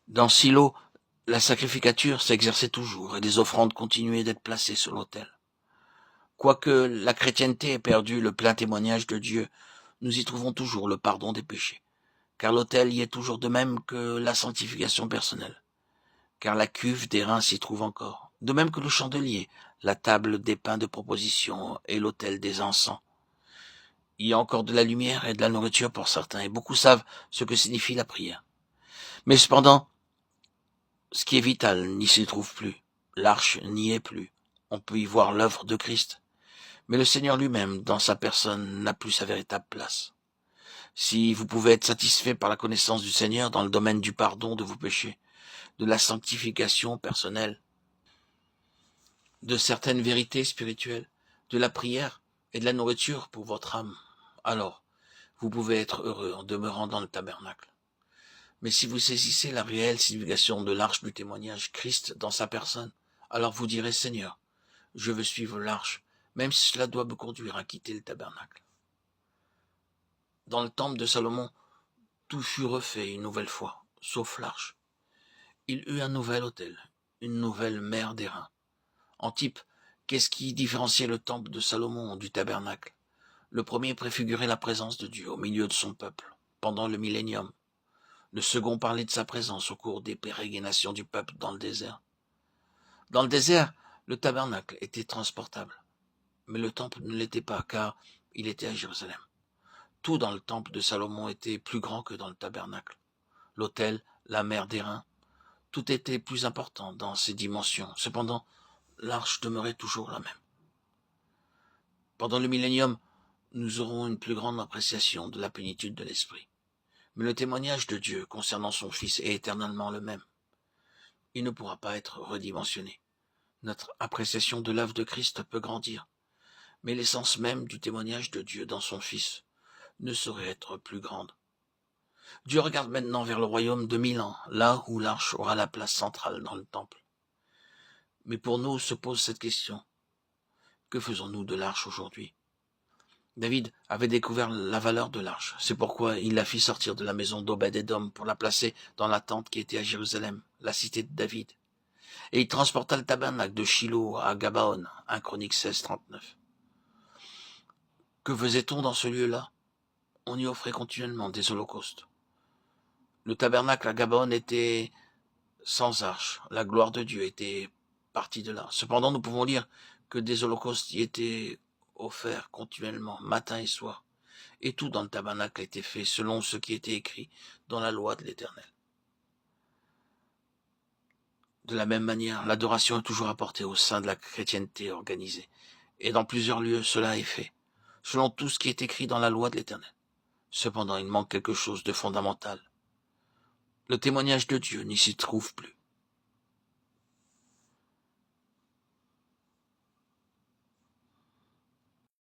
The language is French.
Dans Silo, la sacrificature s'exerçait toujours et des offrandes continuaient d'être placées sur l'autel. Quoique la chrétienté ait perdu le plein témoignage de Dieu, nous y trouvons toujours le pardon des péchés, car l'autel y est toujours de même que la sanctification personnelle, car la cuve d'airain s'y trouve encore, de même que le chandelier, la table des pains de proposition et l'autel des encens. Il y a encore de la lumière et de la nourriture pour certains, et beaucoup savent ce que signifie la prière. Mais cependant, ce qui est vital n'y s'y trouve plus. L'arche n'y est plus. On peut y voir l'œuvre de Christ. Mais le Seigneur lui-même, dans sa personne, n'a plus sa véritable place. Si vous pouvez être satisfait par la connaissance du Seigneur dans le domaine du pardon de vos péchés, de la sanctification personnelle, de certaines vérités spirituelles, de la prière et de la nourriture pour votre âme, alors vous pouvez être heureux en demeurant dans le tabernacle. Mais si vous saisissez la réelle signification de l'arche du témoignage, Christ dans sa personne, alors vous direz, Seigneur, je veux suivre l'arche, même si cela doit me conduire à quitter le tabernacle. Dans le temple de Salomon, tout fut refait une nouvelle fois, sauf l'arche. Il eut un nouvel autel, une nouvelle mer d'airain. En type, qu'est-ce qui différenciait le temple de Salomon du tabernacle? Le premier préfigurait la présence de Dieu au milieu de son peuple, pendant le millénium. Le second parlait de sa présence au cours des pérégrinations du peuple dans le désert. Dans le désert, le tabernacle était transportable, mais le temple ne l'était pas, car il était à Jérusalem. Tout dans le temple de Salomon était plus grand que dans le tabernacle. L'autel, la mer d'airain, tout était plus important dans ses dimensions. Cependant, l'arche demeurait toujours la même. Pendant le millénium, nous aurons une plus grande appréciation de la plénitude de l'esprit. Mais le témoignage de Dieu concernant son Fils est éternellement le même. Il ne pourra pas être redimensionné. Notre appréciation de l'œuvre de Christ peut grandir, mais l'essence même du témoignage de Dieu dans son Fils ne saurait être plus grande. Dieu regarde maintenant vers le royaume de 1000 ans, là où l'arche aura la place centrale dans le temple. Mais pour nous se pose cette question. Que faisons-nous de l'arche aujourd'hui? David avait découvert la valeur de l'arche. C'est pourquoi il la fit sortir de la maison d'Obed-Édom pour la placer dans la tente qui était à Jérusalem, la cité de David. Et il transporta le tabernacle de Shilo à Gabaon, 1 Chroniques 16, 39. Que faisait-on dans ce lieu-là? On y offrait continuellement des holocaustes. Le tabernacle à Gabaon était sans arche. La gloire de Dieu était partie de là. Cependant, nous pouvons lire que des holocaustes y étaient offerts continuellement, matin et soir. Et tout dans le tabernacle a été fait selon ce qui était écrit dans la loi de l'Éternel. De la même manière, l'adoration est toujours apportée au sein de la chrétienté organisée. Et dans plusieurs lieux, cela est fait, selon tout ce qui est écrit dans la loi de l'Éternel. Cependant, il manque quelque chose de fondamental. Le témoignage de Dieu n'y s'y trouve plus.